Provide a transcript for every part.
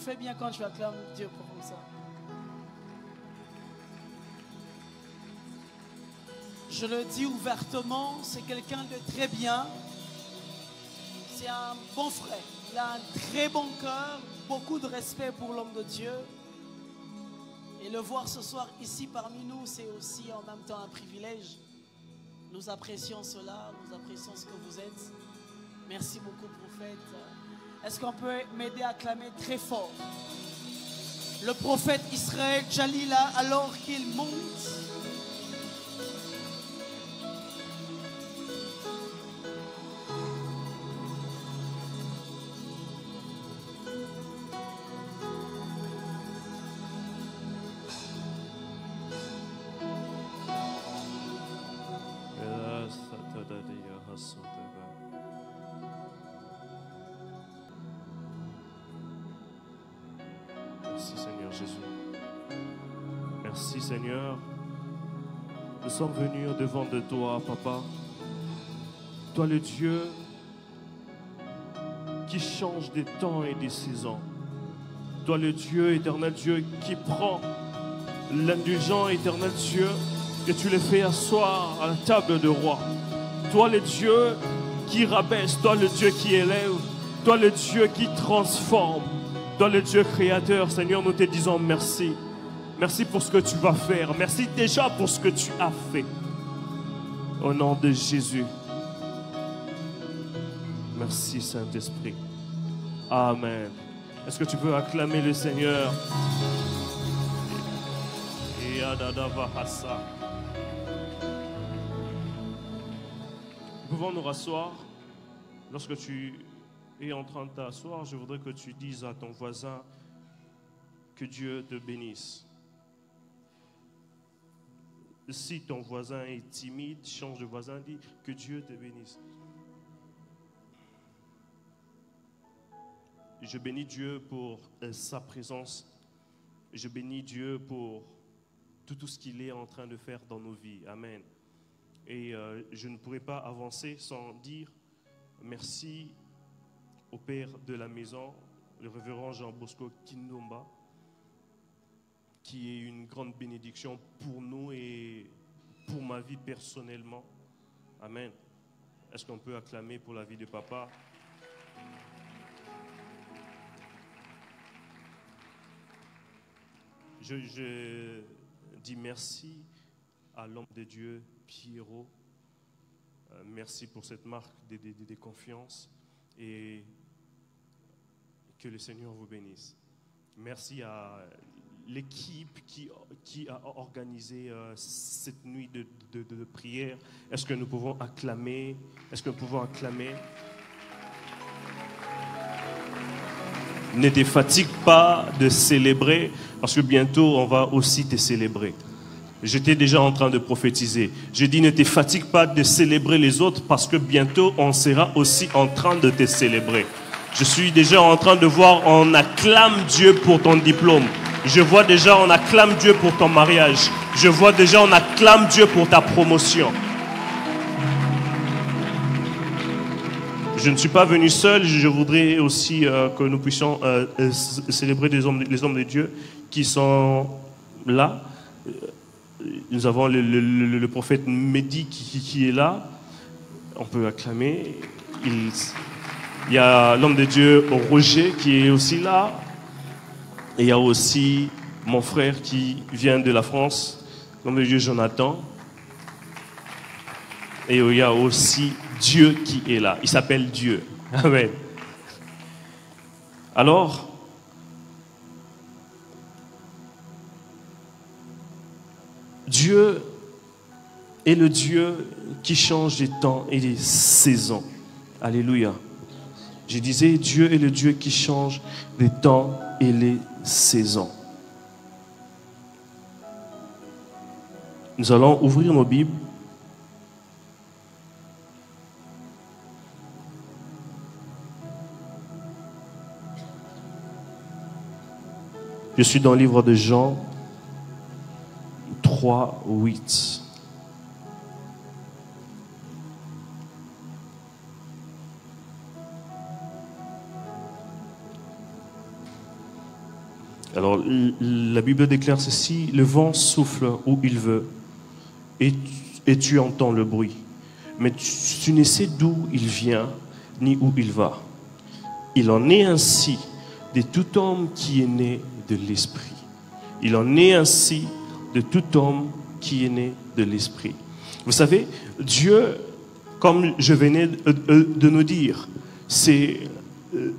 fais bien quand tu acclames Dieu comme ça. Je le dis ouvertement, c'est quelqu'un de très bien. C'est un bon frère. Il a un très bon cœur, beaucoup de respect pour l'homme de Dieu. Et le voir ce soir ici parmi nous, c'est aussi en même temps un privilège. Nous apprécions cela, nous apprécions ce que vous êtes. Merci beaucoup, prophète. Est-ce qu'on peut m'aider à acclamer très fort le prophète Israël Jalila alors qu'il monte? Merci Seigneur Jésus. Merci Seigneur. Nous sommes venus devant de toi, Papa. Toi le Dieu qui change des temps et des saisons. Toi le Dieu, éternel Dieu, qui prend l'indulgent, éternel Dieu, et tu le fais asseoir à la table de roi. Toi le Dieu qui rabaisse, toi le Dieu qui élève, toi le Dieu qui transforme, toi le Dieu créateur. Seigneur, nous te disons merci. Merci pour ce que tu vas faire. Merci déjà pour ce que tu as fait. Au nom de Jésus. Merci Saint-Esprit. Amen. Est-ce que tu peux acclamer le Seigneur? Nous pouvons nous rasseoir. Lorsque tu es en train de t'asseoir, je voudrais que tu dises à ton voisin que Dieu te bénisse. Si ton voisin est timide, change de voisin, dis que Dieu te bénisse. Je bénis Dieu pour sa présence. Je bénis Dieu pour tout ce qu'il est en train de faire dans nos vies. Amen. Et je ne pourrais pas avancer sans dire merci au Père de la maison, le révérend Jean Bosco Kindomba, qui est une grande bénédiction pour nous et pour ma vie personnellement. Amen. Est-ce qu'on peut acclamer pour la vie de papa? Je dis merci à l'homme de Dieu, Pierrot. Merci pour cette marque de confiance et que le Seigneur vous bénisse. Merci à l'équipe qui a organisé cette nuit de prière. Est-ce que nous pouvons acclamer? Est-ce que nous pouvons acclamer? Ne te fatigue pas de célébrer parce que bientôt on va aussi te célébrer. J'étais déjà en train de prophétiser. Je dis ne te fatigue pas de célébrer les autres parce que bientôt on sera aussi en train de te célébrer. Je suis déjà en train de voir, on acclame Dieu pour ton diplôme. Je vois déjà, on acclame Dieu pour ton mariage. Je vois déjà, on acclame Dieu pour ta promotion. Je ne suis pas venu seul, je voudrais aussi que nous puissions célébrer les hommes de Dieu qui sont là. Nous avons le prophète Mehdi qui est là. On peut acclamer. Il y a l'homme de Dieu Roger qui est aussi là. Et il y a aussi mon frère qui vient de la France, l'homme de Dieu Jonathan. Et il y a aussi Dieu qui est là. Il s'appelle Dieu. Amen. Alors, Dieu est le Dieu qui change les temps et les saisons. Alléluia. Je disais, Dieu est le Dieu qui change les temps et les saisons. Nous allons ouvrir nos Bibles. Je suis dans le livre de Jean 3, 8. Alors, la Bible déclare ceci, le vent souffle où il veut et tu entends le bruit, mais tu ne sais d'où il vient ni où il va. Il en est ainsi de tout homme qui est né de l'Esprit. Il en est ainsi de tout homme qui est né de l'Esprit. Vous savez, Dieu, comme je venais de nous dire, c'est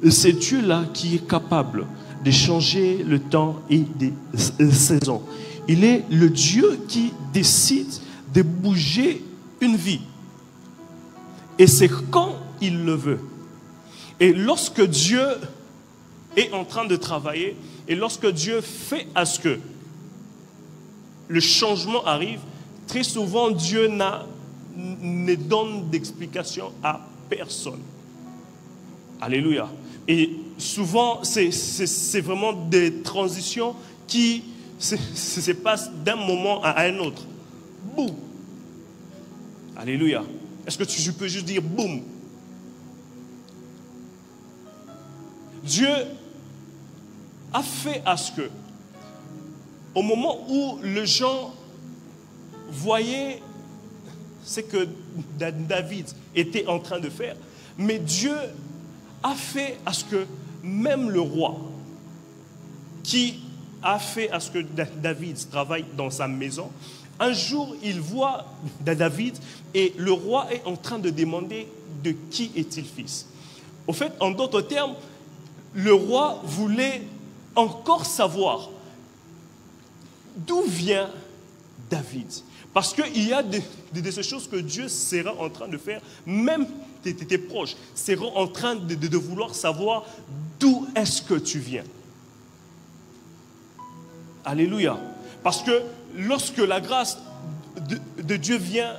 Dieu-là qui est capable de changer le temps et des saisons. Il est le Dieu qui décide de bouger une vie. Et c'est quand il le veut. Et lorsque Dieu est en train de travailler, et lorsque Dieu fait à ce que le changement arrive, très souvent Dieu ne donne d'explication à personne. Alléluia. Et souvent, c'est vraiment des transitions qui se passent d'un moment à un autre. Boum. Alléluia. Est-ce que tu peux juste dire boum? Dieu a fait à ce que, au moment où les gens voyaient ce que David était en train de faire, mais Dieu a fait à ce que même le roi, qui a fait à ce que David travaille dans sa maison, un jour il voit David et le roi est en train de demander de qui est-il fils. Au fait, en d'autres termes, le roi voulait encore savoir d'où vient David. Parce qu'il y a de ces choses que Dieu sera en train de faire, même tes proches seront en train de vouloir savoir d'où est-ce que tu viens. Alléluia. Parce que lorsque la grâce de Dieu vient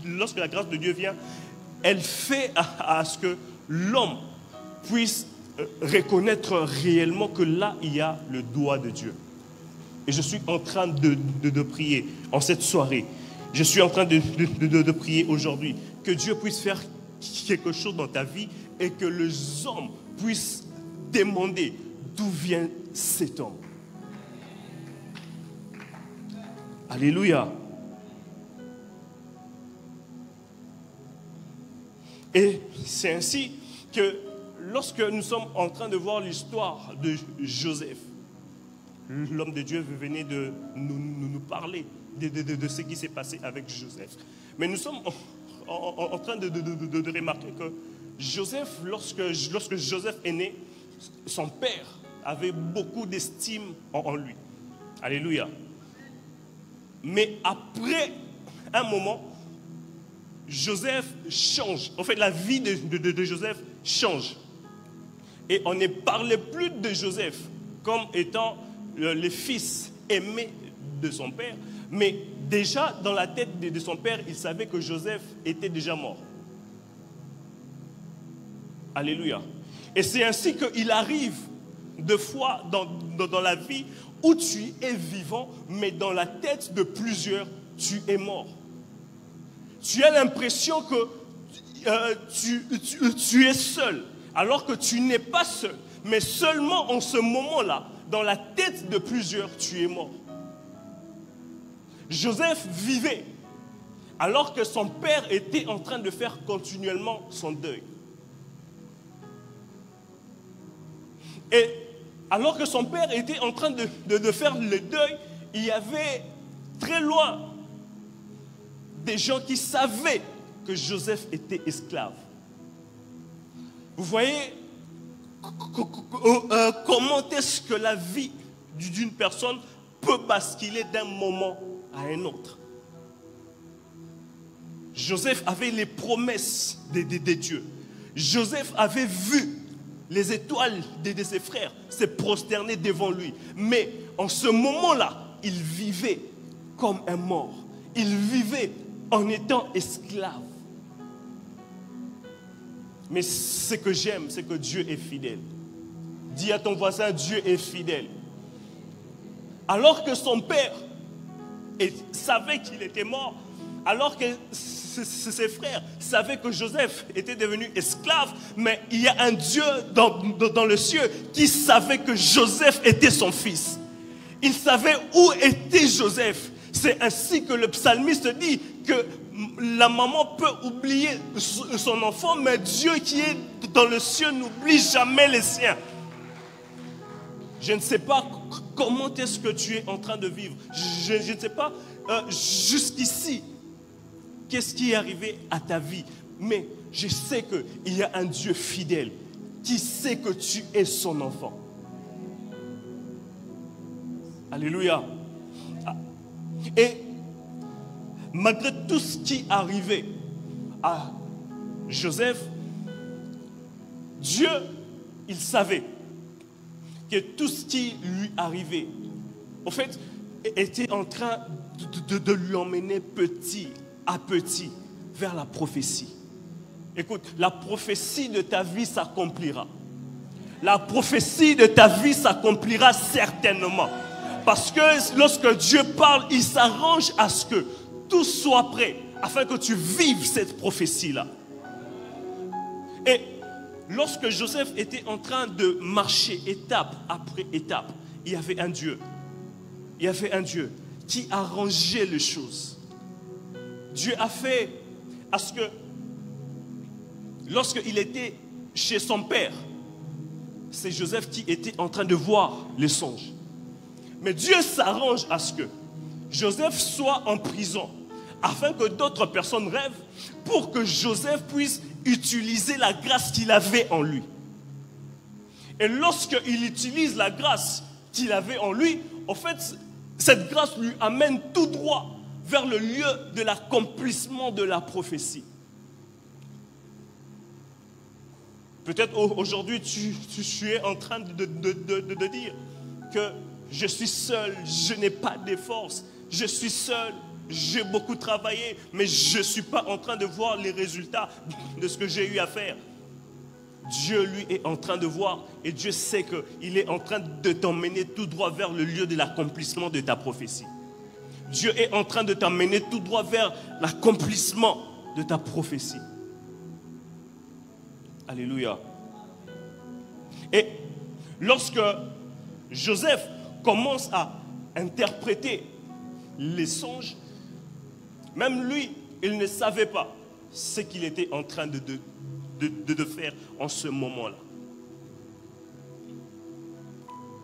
lorsque la grâce de Dieu vient, elle fait à ce que l'homme puisse reconnaître réellement que là, il y a le doigt de Dieu. Et je suis en train de prier en cette soirée. Je suis en train de prier aujourd'hui que Dieu puisse faire quelque chose dans ta vie et que les hommes puissent demander d'où vient cet homme. Alléluia. Et c'est ainsi que lorsque nous sommes en train de voir l'histoire de Joseph, l'homme de Dieu venait de nous parler de ce qui s'est passé avec Joseph. Mais nous sommes en train de remarquer que Joseph, lorsque Joseph est né, son père avait beaucoup d'estime en lui. Alléluia. Mais après un moment, Joseph change. En fait, la vie de Joseph change. Et on ne parlait plus de Joseph comme étant le fils aimé de son père. Mais déjà, dans la tête de son père, il savait que Joseph était déjà mort. Alléluia. Et c'est ainsi qu'il arrive deux fois dans la vie où tu es vivant, mais dans la tête de plusieurs, tu es mort. Tu as l'impression que tu es seul, alors que tu n'es pas seul. Mais seulement en ce moment-là, dans la tête de plusieurs, tu es mort. Joseph vivait, alors que son père était en train de faire continuellement son deuil. Et alors que son père était en train de faire le deuil, il y avait très loin des gens qui savaient que Joseph était esclave. Vous voyez comment est-ce que la vie d'une personne peut basculer d'un moment à un autre. Joseph avait les promesses de Dieu. Joseph avait vu les étoiles de ses frères se prosterner devant lui. Mais en ce moment-là, il vivait comme un mort. Il vivait en étant esclave. Mais ce que j'aime, c'est que Dieu est fidèle. Dis à ton voisin, Dieu est fidèle. Alors que son père savait qu'il était mort, alors que ses frères savaient que Joseph était devenu esclave, mais il y a un Dieu dans le ciel qui savait que Joseph était son fils. Il savait où était Joseph. C'est ainsi que le psalmiste dit que la maman peut oublier son enfant, mais Dieu qui est dans le ciel n'oublie jamais les siens. Je ne sais pas comment est-ce que tu es en train de vivre. Je ne sais pas jusqu'ici qu'est-ce qui est arrivé à ta vie. Mais je sais qu'il y a un Dieu fidèle qui sait que tu es son enfant. Alléluia. Et malgré tout ce qui arrivait à Joseph, Dieu, il savait que tout ce qui lui arrivait, en fait, était en train de lui emmener petit à petit vers la prophétie. Écoute, la prophétie de ta vie s'accomplira. La prophétie de ta vie s'accomplira certainement. Parce que lorsque Dieu parle, il s'arrange à ce que tout soit prêt afin que tu vives cette prophétie-là. Et lorsque Joseph était en train de marcher étape après étape, il y avait un Dieu. Il y avait un Dieu qui arrangeait les choses. Dieu a fait à ce que lorsqu'il était chez son père, c'est Joseph qui était en train de voir les songes. Mais Dieu s'arrange à ce que Joseph soit en prison afin que d'autres personnes rêvent pour que Joseph puisse utiliser la grâce qu'il avait en lui. Et lorsqu'il utilise la grâce qu'il avait en lui, en fait, cette grâce lui amène tout droit vers le lieu de l'accomplissement de la prophétie. Peut-être aujourd'hui tu es en train de dire que je suis seul, je n'ai pas de force, je suis seul, j'ai beaucoup travaillé, mais je ne suis pas en train de voir les résultats de ce que j'ai eu à faire. Dieu, lui, est en train de voir et Dieu sait qu'il est en train de t'emmener tout droit vers le lieu de l'accomplissement de ta prophétie. Dieu est en train de t'emmener tout droit vers l'accomplissement de ta prophétie. Alléluia. Et lorsque Joseph commence à interpréter les songes, même lui, il ne savait pas ce qu'il était en train de faire en ce moment-là.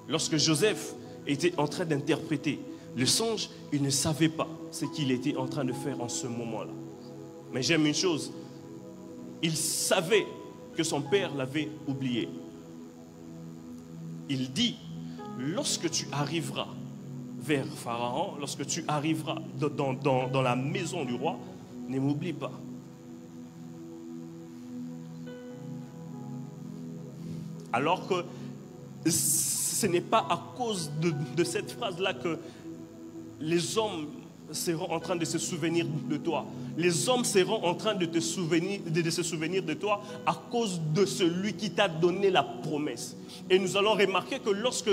Lorsque Joseph était en train d'interpréter le songe, il ne savait pas ce qu'il était en train de faire en ce moment-là. Mais j'aime une chose, il savait que son père l'avait oublié. Il dit, lorsque tu arriveras vers Pharaon, lorsque tu arriveras dans la maison du roi, ne m'oublie pas. Alors que ce n'est pas à cause de cette phrase-là que les hommes seront en train de se souvenir de toi. Les hommes seront en train de se souvenir de toi à cause de celui qui t'a donné la promesse. Et nous allons remarquer que lorsque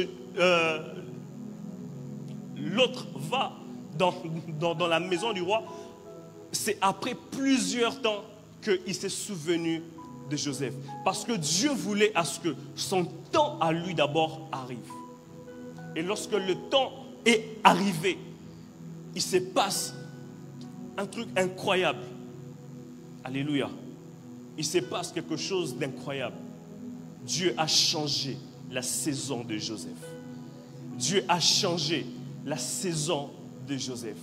l'autre va dans la maison du roi, c'est après plusieurs temps qu'il s'est souvenu de Joseph. Parce que Dieu voulait à ce que son temps à lui d'abord arrive. Et lorsque le temps est arrivé, il se passe un truc incroyable. Alléluia. Il se passe quelque chose d'incroyable. Dieu a changé la saison de Joseph. Dieu a changé la saison de Joseph.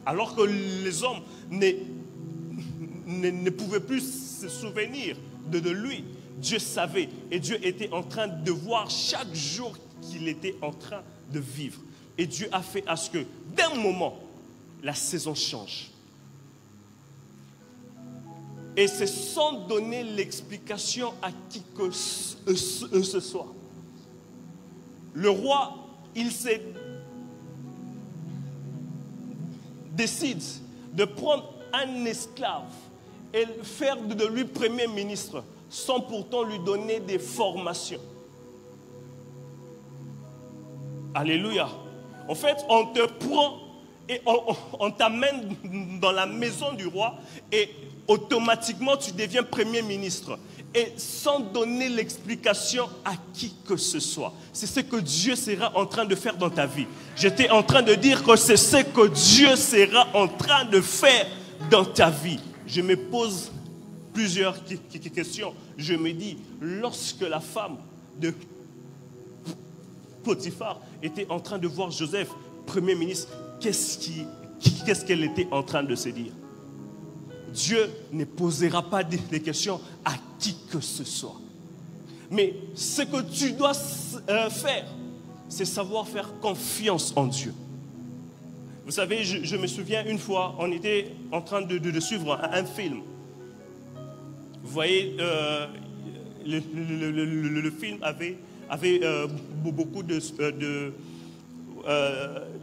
Alors que les hommes ne pouvaient plus se souvenir de lui, Dieu savait et Dieu était en train de voir chaque jour qu'il était en train de vivre. Et Dieu a fait à ce que, d'un moment, la saison change. Et c'est sans donner l'explication à qui que ce soit. Le roi, il décide de prendre un esclave et faire de lui premier ministre sans pourtant lui donner des formations. Alléluia. En fait, on te prend et on t'amène dans la maison du roi et automatiquement tu deviens premier ministre. Et sans donner l'explication à qui que ce soit. C'est ce que Dieu sera en train de faire dans ta vie. J'étais en train de dire que c'est ce que Dieu sera en train de faire dans ta vie. Je me pose plusieurs questions. Je me dis, lorsque la femme de Potiphar était en train de voir Joseph, premier ministre, qu'est-ce qu'elle était en train de se dire? Dieu ne posera pas des questions à qui que ce soit. Mais ce que tu dois faire, c'est savoir faire confiance en Dieu. Vous savez, je me souviens une fois, on était en train de suivre un film. Vous voyez, le film avait beaucoup de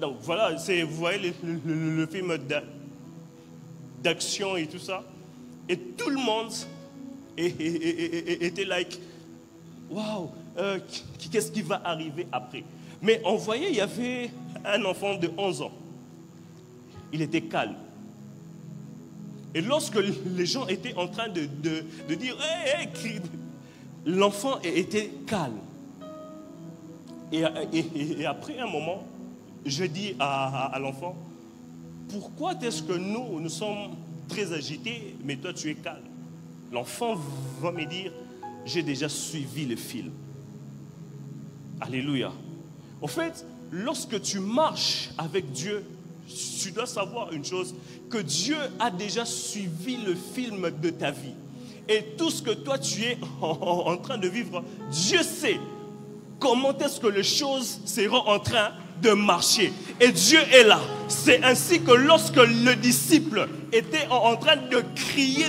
donc voilà, vous voyez le film d'action et tout ça. Et tout le monde était like, waouh, qu'est-ce qui va arriver après? Mais on voyait, il y avait un enfant de 11 ans. Il était calme. Et lorsque les gens étaient en train de dire, hey, hey, l'enfant était calme. Et après un moment, je dis à l'enfant, pourquoi est-ce que nous sommes très agités, mais toi tu es calme? L'enfant va me dire, j'ai déjà suivi le film. Alléluia. En fait, lorsque tu marches avec Dieu, tu dois savoir une chose, que Dieu a déjà suivi le film de ta vie. Et tout ce que toi tu es en train de vivre, Dieu sait comment est-ce que les choses seront en train de marcher. Et Dieu est là. C'est ainsi que lorsque le disciple était en train de crier,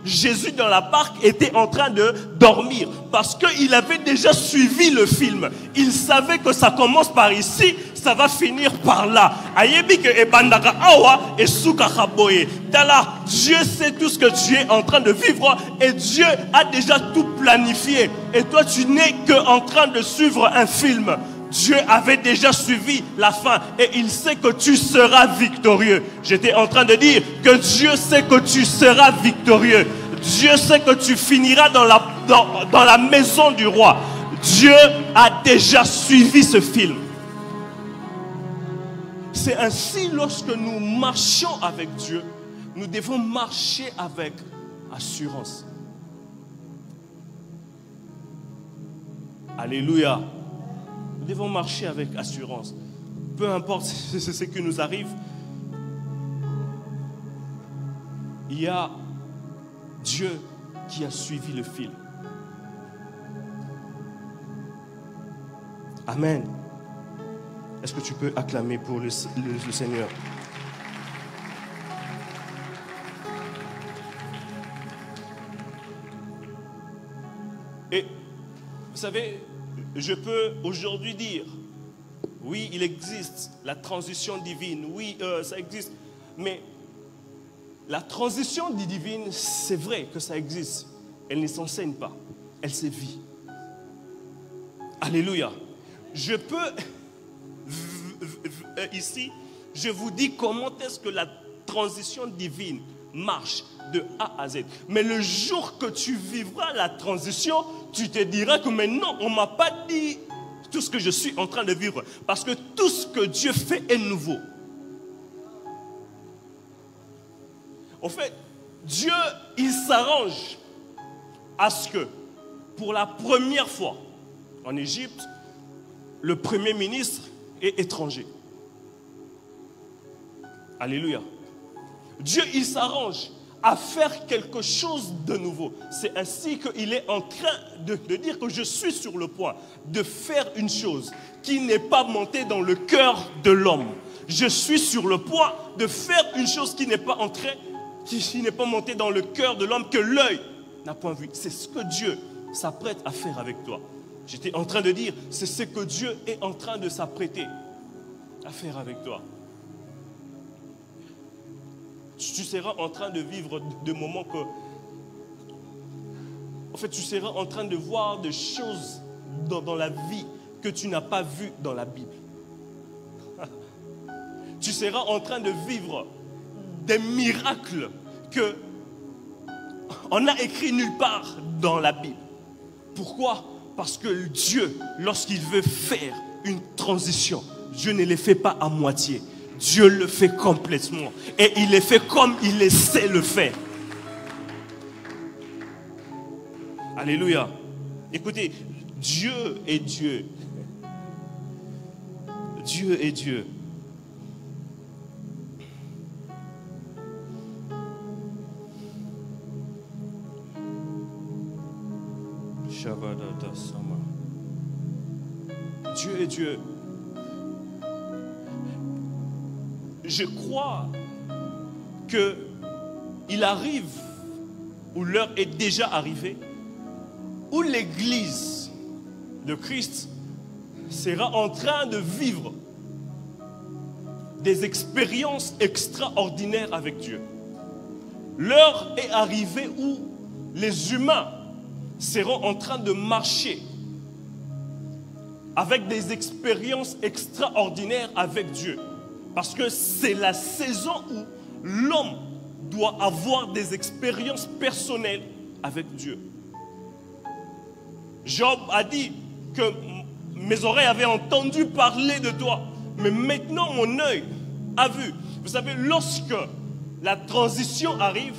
Jésus dans la barque était en train de dormir. Parce qu'il avait déjà suivi le film. Il savait que ça commence par ici, ça va finir par là. Dieu sait tout ce que tu es en train de vivre et Dieu a déjà tout planifié. Et toi, tu n'es qu'en train de suivre un film. Dieu avait déjà suivi la fin et il sait que tu seras victorieux. J'étais en train de dire que Dieu sait que tu seras victorieux. Dieu sait que tu finiras dans la maison du roi. Dieu a déjà suivi ce film. C'est ainsi lorsque nous marchons avec Dieu, nous devons marcher avec assurance. Alléluia. Nous devons marcher avec assurance. Peu importe ce qui nous arrive, il y a Dieu qui a suivi le fil. Amen. Est-ce que tu peux acclamer pour le Seigneur? Et vous savez, je peux aujourd'hui dire, oui, il existe la transition divine, oui, ça existe, mais la transition divine, c'est vrai que ça existe. Elle ne s'enseigne pas, elle se vit. Alléluia. Je peux, ici, je vous dis comment est-ce que la transition divine marche de A à Z. Mais le jour que tu vivras la transition, tu te diras que mais non, on ne m'a pas dit tout ce que je suis en train de vivre. Parce que tout ce que Dieu fait est nouveau. En fait, Dieu, il s'arrange à ce que, pour la première fois en Égypte, le premier ministre est étranger. Alléluia. Dieu, il s'arrange à faire quelque chose de nouveau. C'est ainsi qu'il est en train de dire que je suis sur le point de faire une chose qui n'est pas montée dans le cœur de l'homme. Je suis sur le point de faire une chose qui n'est pas montée dans le cœur de l'homme, que l'œil n'a point vu. C'est ce que Dieu s'apprête à faire avec toi. J'étais en train de dire, c'est ce que Dieu est en train de s'apprêter à faire avec toi. Tu seras en train de vivre des moments que... En fait, tu seras en train de voir des choses dans la vie que tu n'as pas vues dans la Bible. tu seras en train de vivre des miracles que on n'a écrit nulle part dans la Bible. Pourquoi? Parce que Dieu, lorsqu'il veut faire une transition, Dieu ne le fait pas à moitié. Dieu le fait complètement. Et il le fait comme il sait le faire. Alléluia. Écoutez, Dieu est Dieu. Dieu est Dieu. Dieu est Dieu. Je crois qu'il arrive, ou l'heure est déjà arrivée, où l'Église de Christ sera en train de vivre des expériences extraordinaires avec Dieu. L'heure est arrivée où les humains seront en train de marcher avec des expériences extraordinaires avec Dieu. Parce que c'est la saison où l'homme doit avoir des expériences personnelles avec Dieu. Job a dit que mes oreilles avaient entendu parler de toi, mais maintenant mon œil a vu. Vous savez, lorsque la transition arrive,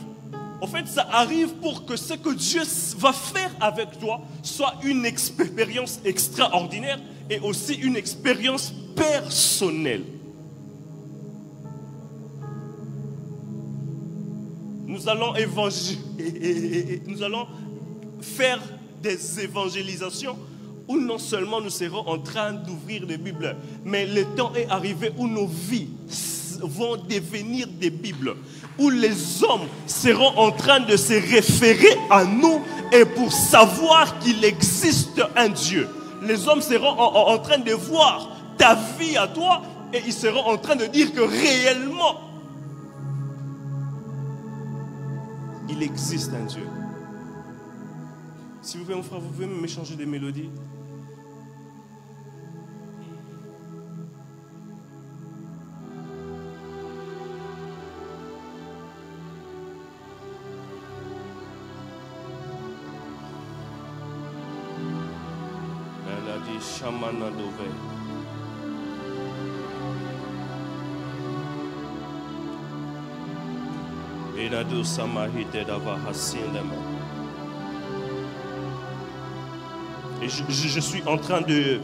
en fait, ça arrive pour que ce que Dieu va faire avec toi soit une expérience extraordinaire et aussi une expérience personnelle. Nous allons faire des évangélisations où non seulement nous serons en train d'ouvrir des Bibles, mais le temps est arrivé où nos vies vont devenir des Bibles, où les hommes seront en train de se référer à nous et pour savoir qu'il existe un Dieu. Les hommes seront en train de voir ta vie à toi et ils seront en train de dire que réellement il existe un Dieu. S'il vous plaît, mon frère, vous pouvez m'échanger des mélodies? Elle a dit Shamana Dove. Et la douce Samahite d'avoir assis les mains. Et je suis en train de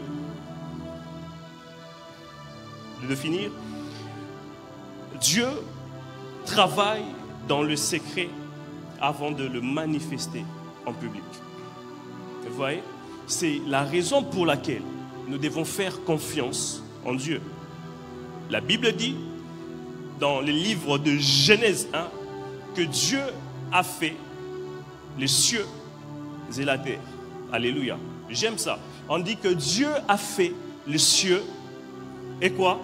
finir. Dieu travaille dans le secret avant de le manifester en public. Vous voyez, c'est la raison pour laquelle nous devons faire confiance en Dieu. La Bible dit dans le livre de Genèse 1 que Dieu a fait les cieux et la terre. Alléluia. J'aime ça. On dit que Dieu a fait les cieux et quoi?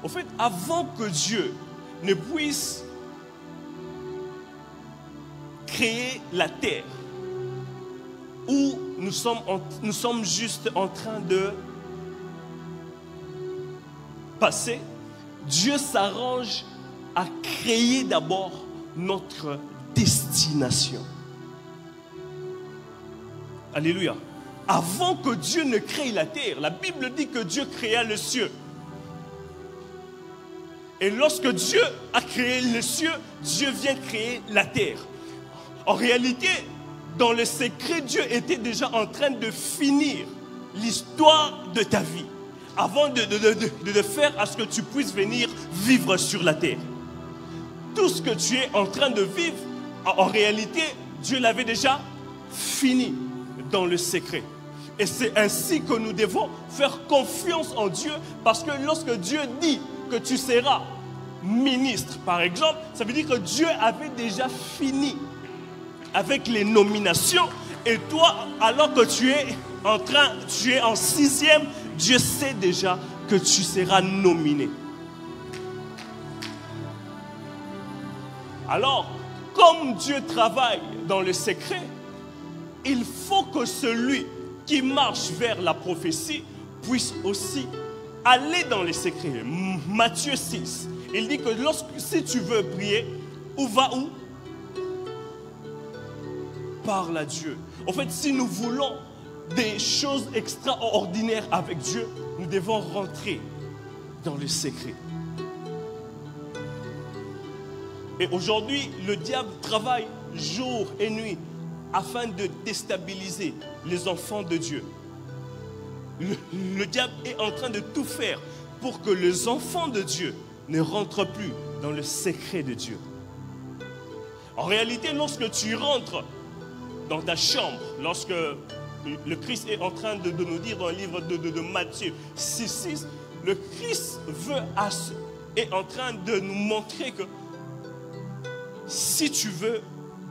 En fait, avant que Dieu ne puisse créer la terre, où nous sommes juste en train de passer, Dieu s'arrange à créer d'abord notre destination. Alléluia. Avant que Dieu ne crée la terre, la Bible dit que Dieu créa les cieux. Et lorsque Dieu a créé les cieux, Dieu vient créer la terre. En réalité, dans le secret, Dieu était déjà en train de finir l'histoire de ta vie avant de faire à ce que tu puisses venir vivre sur la terre. Tout ce que tu es en train de vivre, en réalité, Dieu l'avait déjà fini dans le secret. Et c'est ainsi que nous devons faire confiance en Dieu, parce que lorsque Dieu dit que tu seras ministre, par exemple, ça veut dire que Dieu avait déjà fini avec les nominations. Et toi, alors que tu es en 6e, Dieu sait déjà que tu seras nominé. Alors, comme Dieu travaille dans le secret, il faut que celui qui marche vers la prophétie puisse aussi aller dans les secrets. Matthieu 6, il dit que si tu veux prier, où va où? Parle à Dieu. En fait, si nous voulons des choses extraordinaires avec Dieu, nous devons rentrer dans les secrets. Et aujourd'hui, le diable travaille jour et nuit afin de déstabiliser les enfants de Dieu. Le diable est en train de tout faire pour que les enfants de Dieu ne rentrent plus dans le secret de Dieu. En réalité, lorsque tu rentres dans ta chambre, lorsque le Christ est en train de nous dire dans le livre de Matthieu 6, le Christ est en train de nous montrer que si tu veux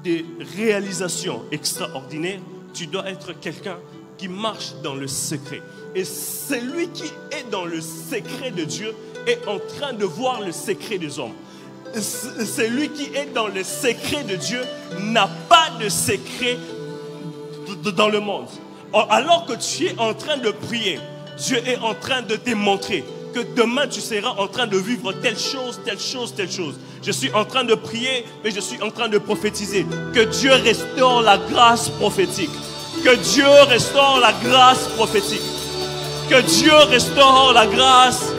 des réalisations extraordinaires, tu dois être quelqu'un qui marche dans le secret. Et celui qui est dans le secret de Dieu est en train de voir le secret des hommes. Celui qui est dans le secret de Dieu n'a pas de secret dans le monde. Alors que tu es en train de prier, Dieu est en train de te montrer que demain tu seras en train de vivre telle chose, telle chose, telle chose. Je suis en train de prier, mais je suis en train de prophétiser. Que Dieu restaure la grâce prophétique. Que Dieu restaure la grâce prophétique. Que Dieu restaure la grâce.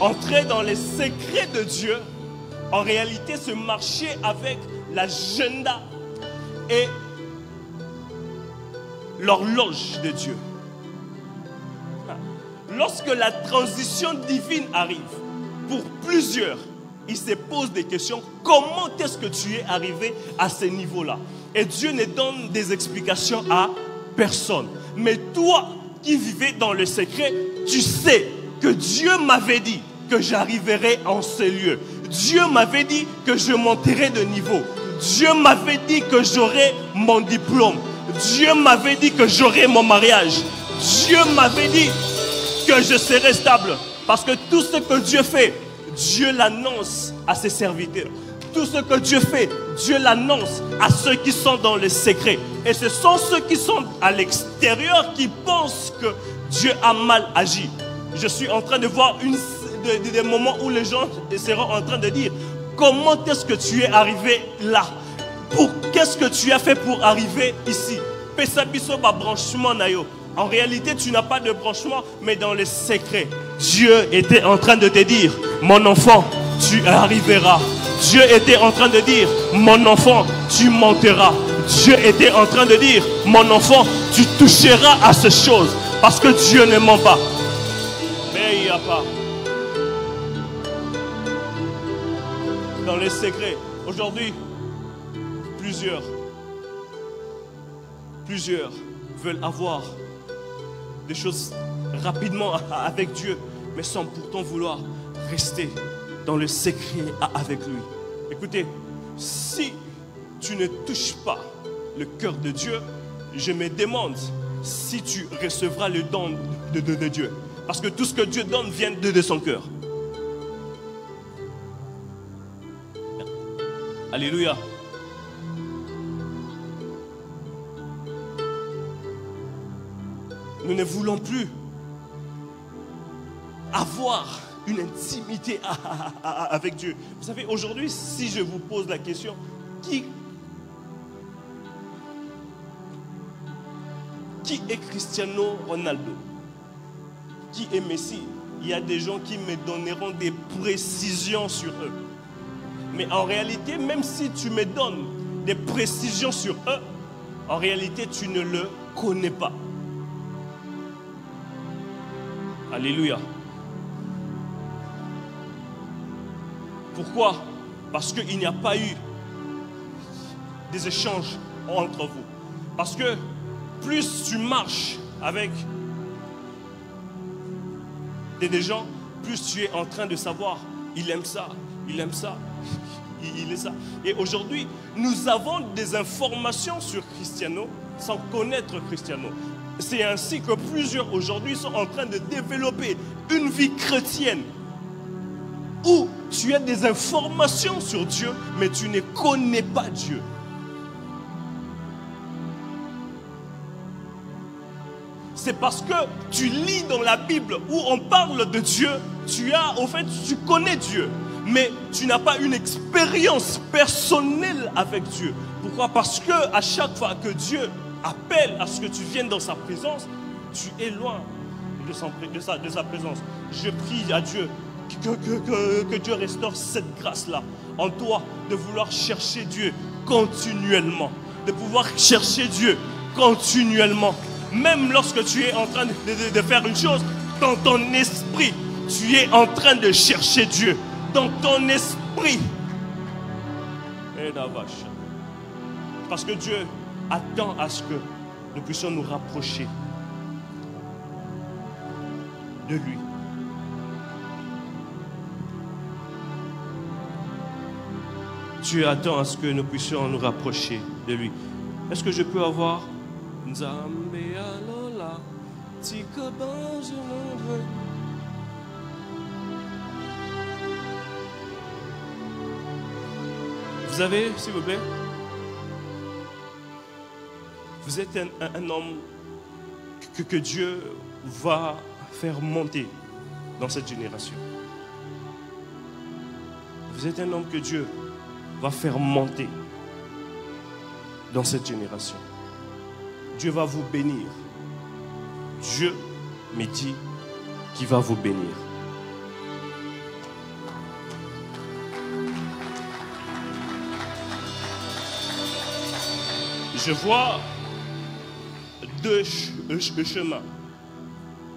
Entrer dans les secrets de Dieu, en réalité, se marcher avec l'agenda et l'horloge de Dieu. Lorsque la transition divine arrive, pour plusieurs, ils se posent des questions. Comment est-ce que tu es arrivé à ce niveau-là? Et Dieu ne donne des explications à personne. Mais toi qui vivais dans le secret, tu sais que Dieu m'avait dit que j'arriverai en ce lieu. Dieu m'avait dit que je monterai de niveau. Dieu m'avait dit que j'aurai mon diplôme. Dieu m'avait dit que j'aurai mon mariage. Dieu m'avait dit que je serai stable. Parce que tout ce que Dieu fait, Dieu l'annonce à ses serviteurs. Tout ce que Dieu fait, Dieu l'annonce à ceux qui sont dans le secret. Et ce sont ceux qui sont à l'extérieur qui pensent que Dieu a mal agi. Je suis en train de voir des moments où les gens seront en train de dire: comment est-ce que tu es arrivé là? Qu'est-ce que tu as fait pour arriver ici? En réalité, tu n'as pas de branchement, mais dans le secret, Dieu était en train de te dire: mon enfant, tu arriveras. Dieu était en train de dire: mon enfant, tu monteras. Dieu était en train de dire: mon enfant, tu toucheras à ces choses. Parce que Dieu ne ment pas. Mais il n'y a pas. Dans les secrets, aujourd'hui, plusieurs veulent avoir des choses rapidement avec Dieu, mais sans pourtant vouloir rester dans le secret avec lui. Écoutez, si tu ne touches pas le cœur de Dieu, je me demande si tu recevras le don de Dieu. Parce que tout ce que Dieu donne vient de son cœur. Alléluia. Nous ne voulons plus avoir une intimité avec Dieu. Vous savez, aujourd'hui, si je vous pose la question, qui est Cristiano Ronaldo? Qui est Messi? Il y a des gens qui me donneront des précisions sur eux. Mais en réalité, même si tu me donnes des précisions sur eux, en réalité, tu ne le connais pas. Alléluia. Pourquoi? Parce qu'il n'y a pas eu des échanges entre vous. Parce que plus tu marches avec des gens, plus tu es en train de savoir: il aime ça, il aime ça, il est ça. Et aujourd'hui, nous avons des informations sur Cristiano sans connaître Cristiano. C'est ainsi que plusieurs aujourd'hui sont en train de développer une vie chrétienne où tu as des informations sur Dieu, mais tu ne connais pas Dieu. c'est parce que tu lis dans la Bible où on parle de Dieu, tu connais Dieu, mais tu n'as pas une expérience personnelle avec Dieu. Pourquoi? Parce que à chaque fois que Dieu appelle à ce que tu viennes dans sa présence, tu es loin de sa présence. Je prie à Dieu que Dieu restaure cette grâce-là en toi, de vouloir chercher Dieu continuellement, de pouvoir chercher Dieu continuellement. Même lorsque tu es en train de faire une chose, dans ton esprit, tu es en train de chercher Dieu. Dans ton esprit. Parce que Dieu attend à ce que nous puissions nous rapprocher de lui. Dieu attend à ce que nous puissions nous rapprocher de lui. Est-ce que je peux avoir Nzambe alola, tikobange mon. Vous avez, s'il vous plaît, vous êtes un homme que Dieu va faire monter dans cette génération. Vous êtes un homme que Dieu va faire monter dans cette génération. Dieu va vous bénir. Dieu me dit qu'il va vous bénir. Je vois deux chemins.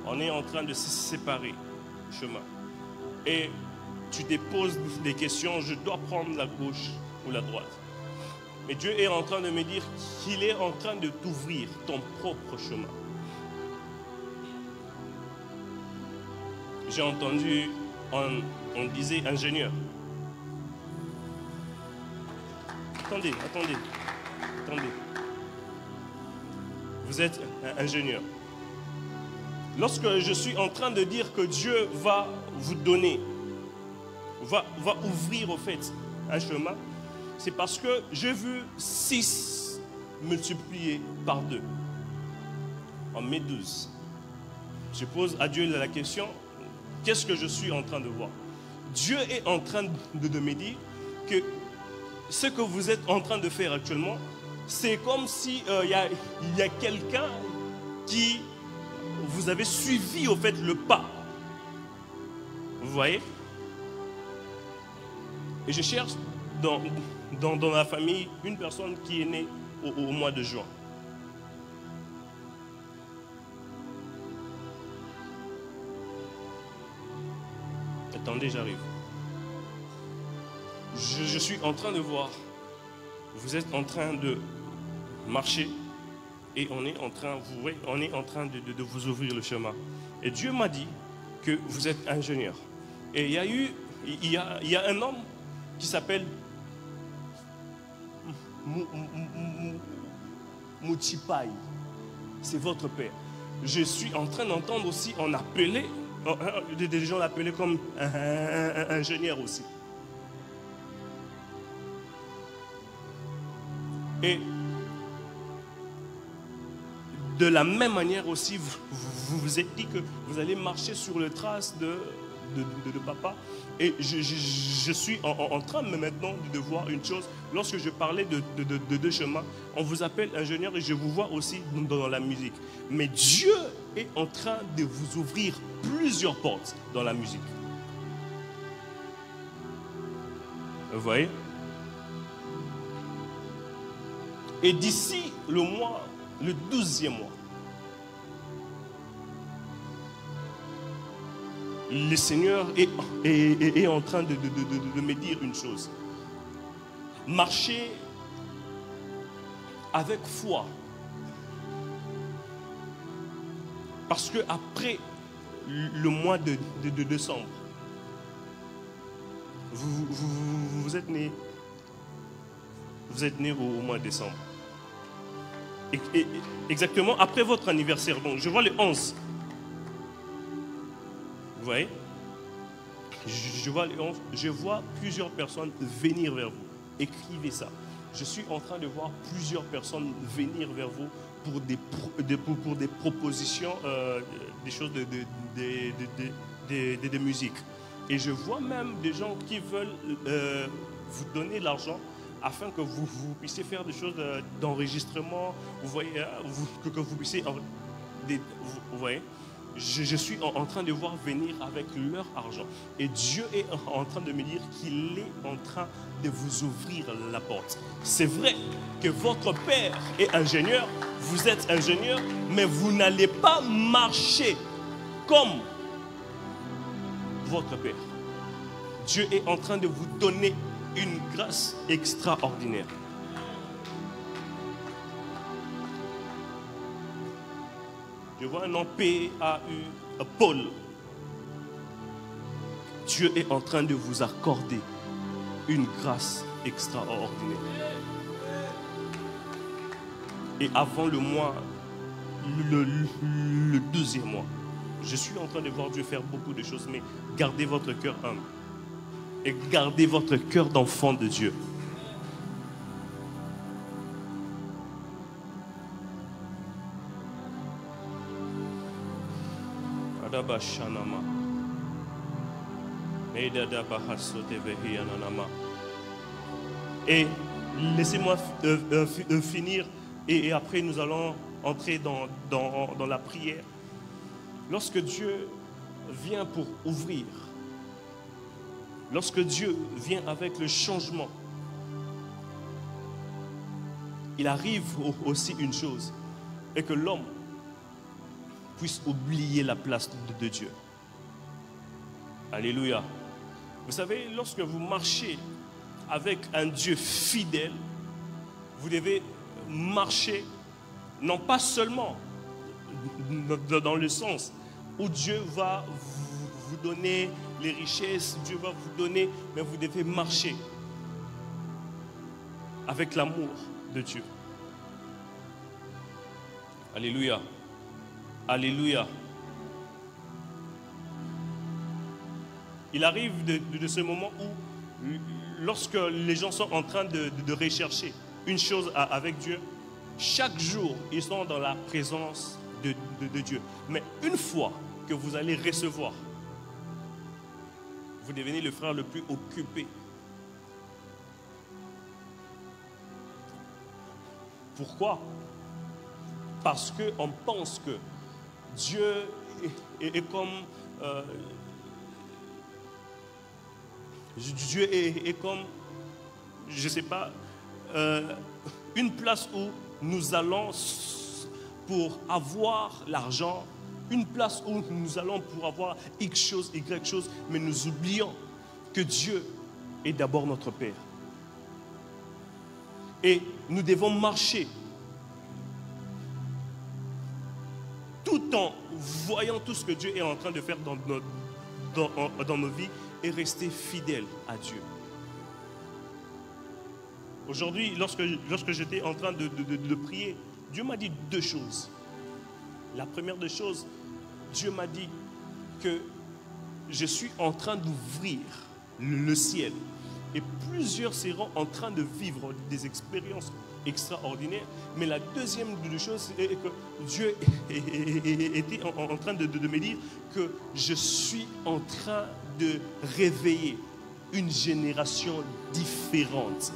On est en train de se séparer, chemin. Et tu te poses des questions, je dois prendre la gauche ou la droite. Mais Dieu est en train de me dire qu'il est en train de t'ouvrir ton propre chemin. J'ai entendu, on disait ingénieur. Attendez. Vous êtes ingénieur. Lorsque je suis en train de dire que Dieu va vous donner, va ouvrir au fait un chemin, c'est parce que j'ai vu 6 multiplié par 2 en mai 12. Je pose à Dieu la question, qu'est-ce que je suis en train de voir? Dieu est en train de me dire que ce que vous êtes en train de faire actuellement, c'est comme si il y a quelqu'un qui vous avez suivi au fait le pas. Vous voyez? Et je cherche dans la famille une personne qui est née au mois de juin. Attendez, j'arrive. Je suis en train de voir. Vous êtes en train de marcher et on est en train, vous voyez, on est en train de vous ouvrir le chemin. Et Dieu m'a dit que vous êtes ingénieur. Et il y a un homme qui s'appelle Moutipai. C'est votre père. Je suis en train d'entendre aussi, on appelait, des gens l'appelaient comme un ingénieur aussi. Et de la même manière aussi, vous vous êtes dit que vous allez marcher sur les traces de papa. Et je suis en train maintenant de voir une chose. Lorsque je parlais de deux chemins, on vous appelle ingénieur et je vous vois aussi dans la musique. Mais Dieu est en train de vous ouvrir plusieurs portes dans la musique. Vous voyez? Et d'ici le 12e mois, le Seigneur est en train de me dire une chose. Marchez avec foi. Parce que après le mois de décembre, vous êtes né au mois de décembre. Et exactement après votre anniversaire. Donc je vois le 11. Vous voyez? Je vois le 11. Je vois plusieurs personnes venir vers vous. Écrivez ça. Je suis en train de voir plusieurs personnes venir vers vous pour des propositions, des choses de musique. Et je vois même des gens qui veulent vous donner de l'argent afin que vous puissiez faire des choses d'enregistrement, vous voyez, que vous puissiez, vous voyez, je suis en train de voir venir avec leur argent. Et Dieu est en train de me dire qu'il est en train de vous ouvrir la porte. C'est vrai que votre père est ingénieur, vous êtes ingénieur, mais vous n'allez pas marcher comme votre père. Dieu est en train de vous donner une grâce extraordinaire. Je vois un nom P-A-U, Paul. Dieu est en train de vous accorder une grâce extraordinaire. Et avant le mois, le 12e mois, je suis en train de voir Dieu faire beaucoup de choses, mais gardez votre cœur humble. Et gardez votre cœur d'enfant de Dieu. Et laissez-moi finir et après nous allons entrer dans la prière. Lorsque Dieu vient pour ouvrir, lorsque Dieu vient avec le changement, il arrive aussi une chose, et que l'homme puisse oublier la place de Dieu. Alléluia. Vous savez, lorsque vous marchez avec un Dieu fidèle, vous devez marcher, non pas seulement dans le sens où Dieu va vous donner les richesses, Dieu va vous donner, mais vous devez marcher avec l'amour de Dieu. Alléluia. Alléluia. Il arrive de ce moment où, lorsque les gens sont en train de rechercher une chose avec Dieu, chaque jour, ils sont dans la présence de Dieu. Mais une fois que vous allez recevoir, vous devenez le frère le plus occupé. Pourquoi? Parce qu'on pense que Dieu est comme... Dieu est comme, je ne sais pas, une place où nous allons pour avoir l'argent, une place où nous allons pour avoir X chose, Y chose, mais nous oublions que Dieu est d'abord notre Père. Et nous devons marcher tout en voyant tout ce que Dieu est en train de faire dans nos vies et rester fidèle à Dieu. Aujourd'hui, lorsque j'étais en train de prier, Dieu m'a dit deux choses. La première des choses, Dieu m'a dit que je suis en train d'ouvrir le ciel. Et plusieurs seront en train de vivre des expériences extraordinaires. Mais la deuxième des choses, c'est que Dieu était en train de me dire que je suis en train de réveiller une génération différente.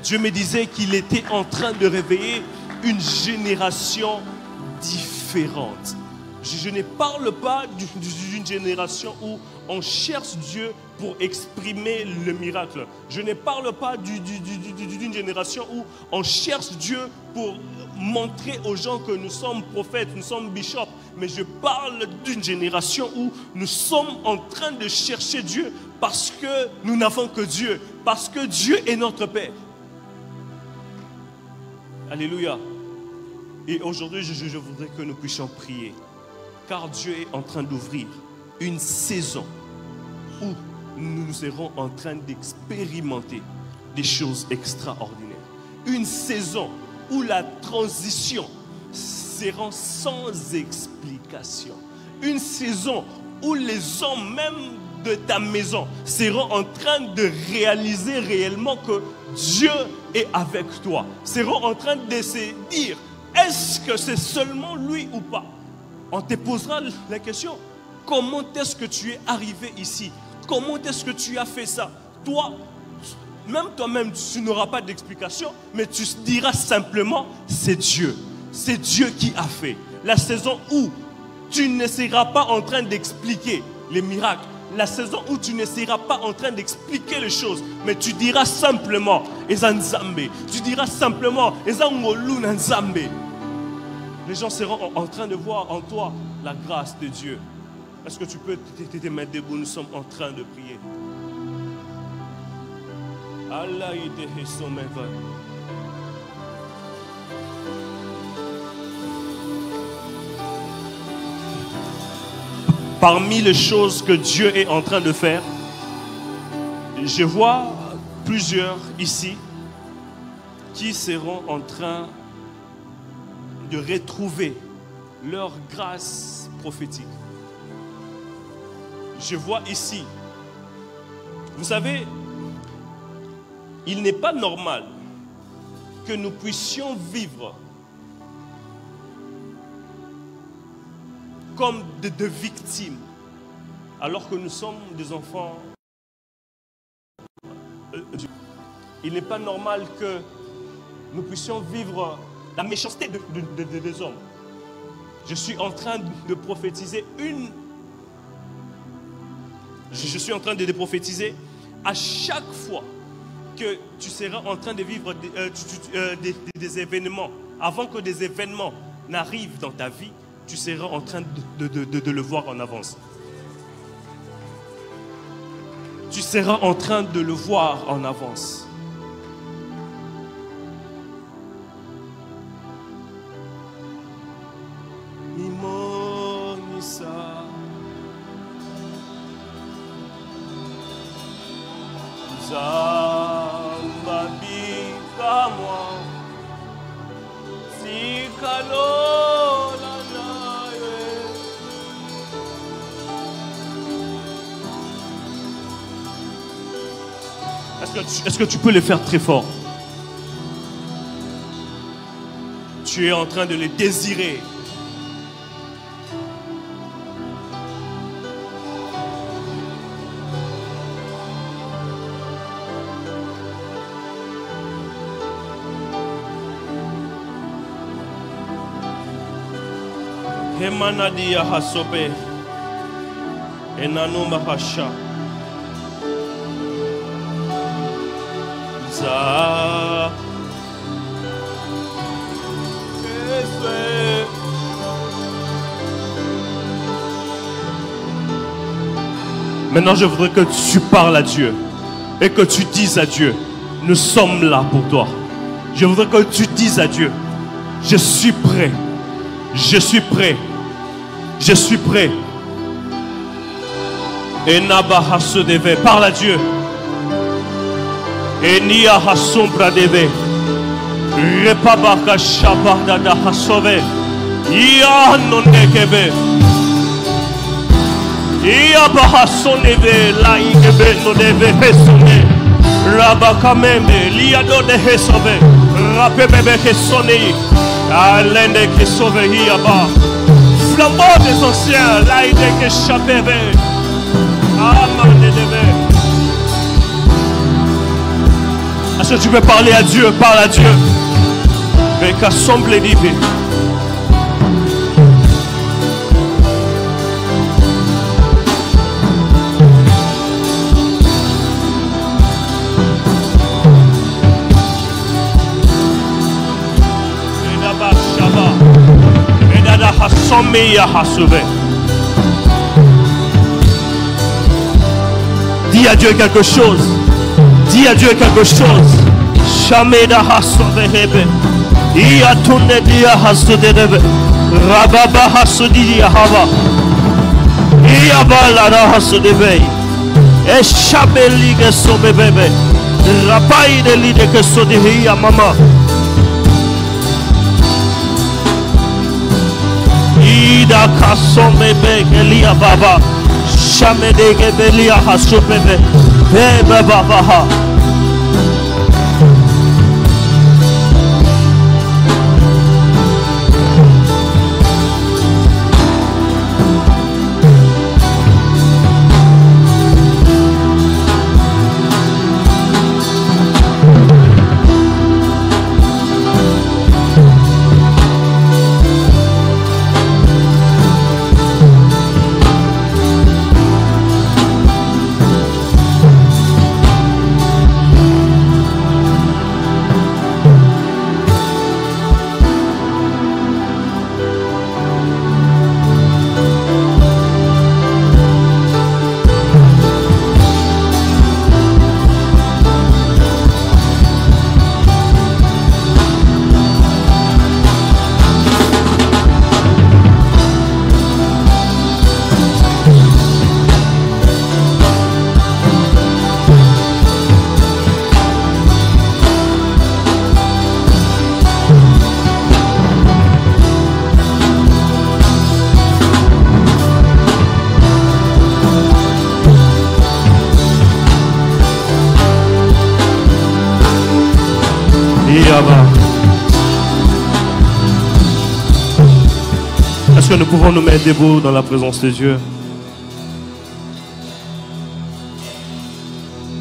Dieu me disait qu'il était en train de réveiller une génération différente. Je ne parle pas d'une génération où on cherche Dieu pour exprimer le miracle. Je ne parle pas d'une génération où on cherche Dieu pour montrer aux gens que nous sommes prophètes, nous sommes bishops. Mais je parle d'une génération où nous sommes en train de chercher Dieu parce que nous n'avons que Dieu, parce que Dieu est notre Père. Alléluia. Et aujourd'hui, je voudrais que nous puissions prier. Car Dieu est en train d'ouvrir une saison où nous serons en train d'expérimenter des choses extraordinaires. Une saison où la transition sera sans explication. Une saison où les hommes même de ta maison seront en train de réaliser réellement que Dieu est avec toi. Seront en train de se dire est-ce que c'est seulement lui ou pas? On te posera la question. Comment est-ce que tu es arrivé ici? Comment est-ce que tu as fait ça? Toi, même toi-même, tu n'auras pas d'explication, mais tu diras simplement, c'est Dieu. C'est Dieu qui a fait. La saison où tu ne seras pas en train d'expliquer les miracles, la saison où tu ne seras pas en train d'expliquer les choses, mais tu diras simplement, Ezanzambe. Tu diras simplement, Ezangolunanzambe. Les gens seront en train de voir en toi la grâce de Dieu. Est-ce que tu peux te mettre debout? Nous sommes en train de prier. Allah ite someva. Parmi les choses que Dieu est en train de faire, je vois plusieurs ici qui seront en train de retrouver leur grâce prophétique. Je vois ici, vous savez, il n'est pas normal que nous puissions vivre comme de victimes, alors que nous sommes des enfants. Il n'est pas normal que nous puissions vivre la méchanceté des hommes. Je suis en train de prophétiser Je suis en train de prophétiser à chaque fois que tu seras en train de vivre des événements, avant que des événements n'arrivent dans ta vie, tu seras en train de le voir en avance. Tu seras en train de le voir en avance. Est-ce que tu peux le faire très fort? Tu es en train de le désirer. Hemanadia hasobe enanuma hasha. Maintenant, je voudrais que tu parles à Dieu et que tu dises à Dieu, nous sommes là pour toi. Je voudrais que tu dises à Dieu, je suis prêt, je suis prêt, je suis prêt. Et Nabaha se devait, parle à Dieu. Enia hasombra deve repabaka shabada da hasove ia nonekebe ia bahasoneve la ikebe no deve hesone rabakamembe liado de hesove rapebebe hesone alende que sauve hiaba flambeau des anciens la ide que chapeve amande deve. Est-ce que tu peux parler à Dieu? Parle à Dieu. Mais qu'à sembler d'ivrer. Dis à Dieu quelque chose. Dis à Dieu quelque chose. Shameda hasovehebe. Ia tunne dia hasudebe. Rababa hasudi hava. Ia balada hasudebe. E shabeli ke sobebebe. Rapai de lide ke sodihi ya mama. Ida kasomebe elia baba. Shamede ke belia hasubebe. Bebe baba. que nous pouvons nous mettre debout dans la présence de Dieu?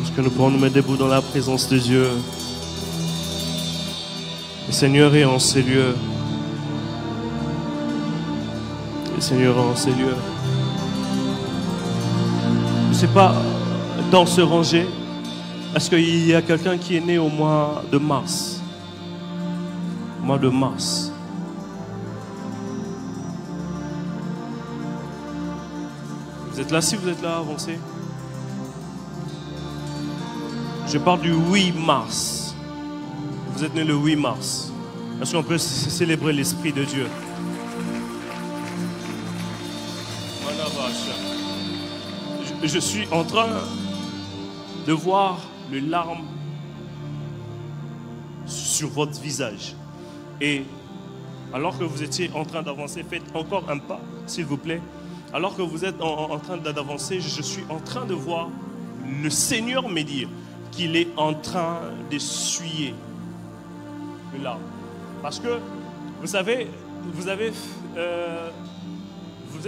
Est-ce que nous pouvons nous mettre debout dans la présence de Dieu? Le Seigneur est en ces lieux. Le Seigneur est en ces lieux. Je ne sais pas, dans ce rangé, est-ce qu'il y a quelqu'un qui est né au mois de mars? Au mois de mars. Vous êtes là? Si vous êtes là, avancez. Je parle du 8 mars. Vous êtes né le 8 mars. Est-ce qu'on peut célébrer l'Esprit de Dieu? Je suis en train de voir les larmes sur votre visage. Et alors que vous étiez en train d'avancer, faites encore un pas, s'il vous plaît. Alors que vous êtes en train d'avancer, je suis en train de voir le Seigneur me dire qu'il est en train d'essuyer les larmes. Parce que, vous savez, vous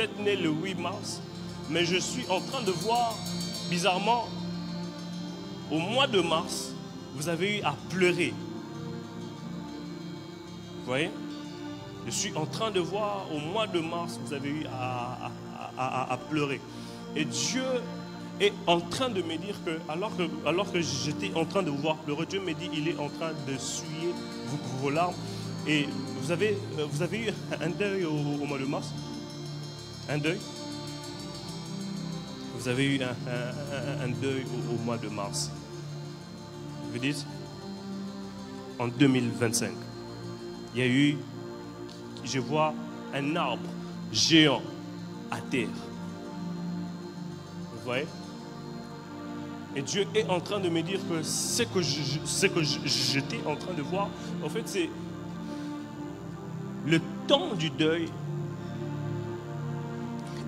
êtes né le 8 mars, mais je suis en train de voir, bizarrement, au mois de mars, vous avez eu à pleurer. Vous voyez? Je suis en train de voir, au mois de mars, vous avez eu à pleurer. Et Dieu est en train de me dire que, alors que j'étais en train de vous voir pleurer, Dieu me dit, il est en train de souiller vos larmes. Et vous avez eu un deuil au mois de mars? Un deuil? Vous avez eu un deuil au mois de mars. Vous dites? En 2025. Il y a eu, je vois un arbre géant à terre. Vous voyez? Et Dieu est en train de me dire que ce que j'étais en train de voir, en fait, c'est le temps du deuil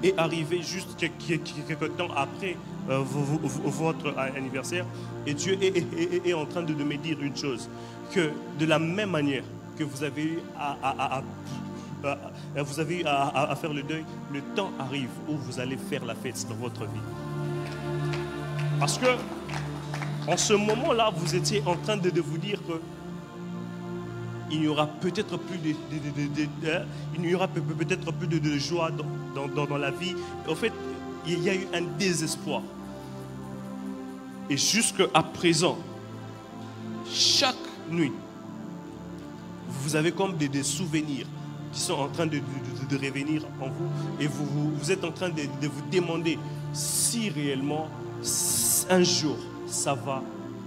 est arrivé juste quelques temps après votre anniversaire. Et Dieu est en train de me dire une chose, que de la même manière que vous avez eu à faire le deuil, le temps arrive où vous allez faire la fête dans votre vie. Parce que en ce moment-là, vous étiez en train de vous dire que il n'y aura peut-être plus de joie dans la vie. En fait, il y a eu un désespoir. Et jusqu'à présent, chaque nuit, vous avez comme des souvenirs qui sont en train de revenir en vous. Et vous êtes en train de vous demander si réellement, un jour, ça va,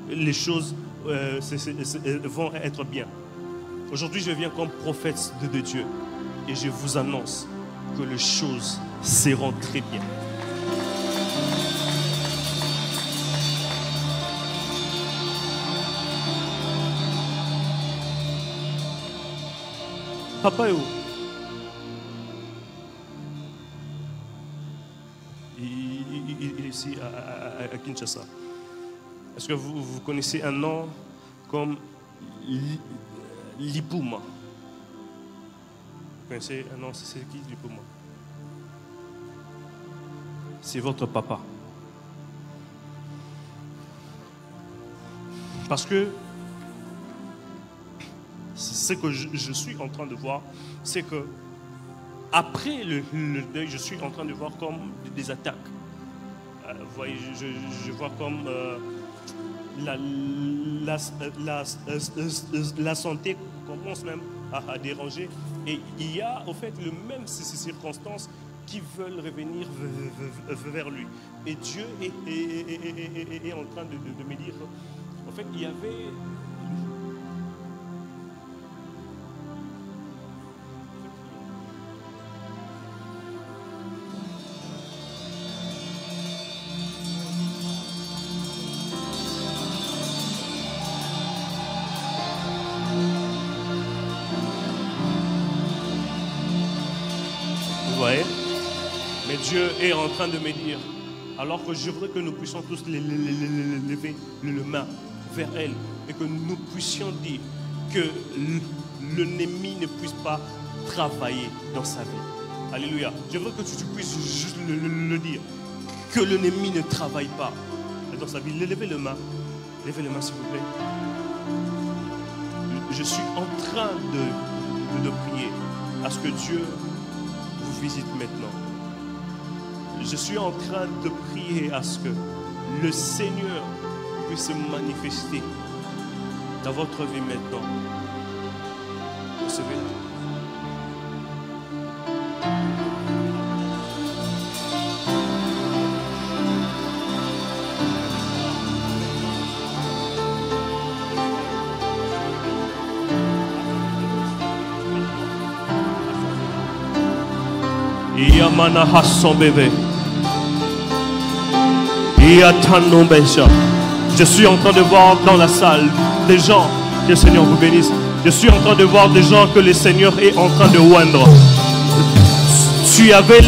les choses vont être bien. Aujourd'hui, je viens comme prophète de Dieu et je vous annonce que les choses seront très bien. Papa est où? Il est ici à Kinshasa. Est-ce que vous connaissez un nom comme Lipuma? Vous connaissez un nom? C'est qui Lipuma? C'est votre papa. Parce que ce que je suis en train de voir, c'est que après le deuil, je suis en train de voir comme des attaques. Vous voyez, je vois comme la santé commence même à déranger. Et il y a en fait le même ces circonstances qui veulent revenir vers lui. Et Dieu est en train de me dire, en fait, il y avait... Mais Dieu est en train de me dire, alors que je voudrais que nous puissions tous lever le main vers elle et que nous puissions dire que l'ennemi ne puisse pas travailler dans sa vie. Alléluia. Je veux que tu puisses juste le dire. Que l'ennemi ne travaille pas dans sa vie. Levez les mains. Levez les mains, s'il vous plaît. Je suis en train de prier à ce que Dieu vous visite maintenant. Je suis en train de prier à ce que le Seigneur puisse se manifester dans votre vie maintenant. Recevez-la. Yamana Hassan bébé. Je suis en train de voir dans la salle des gens, que le Seigneur vous bénisse. Je suis en train de voir des gens que le Seigneur est en train de oindre. Tu avais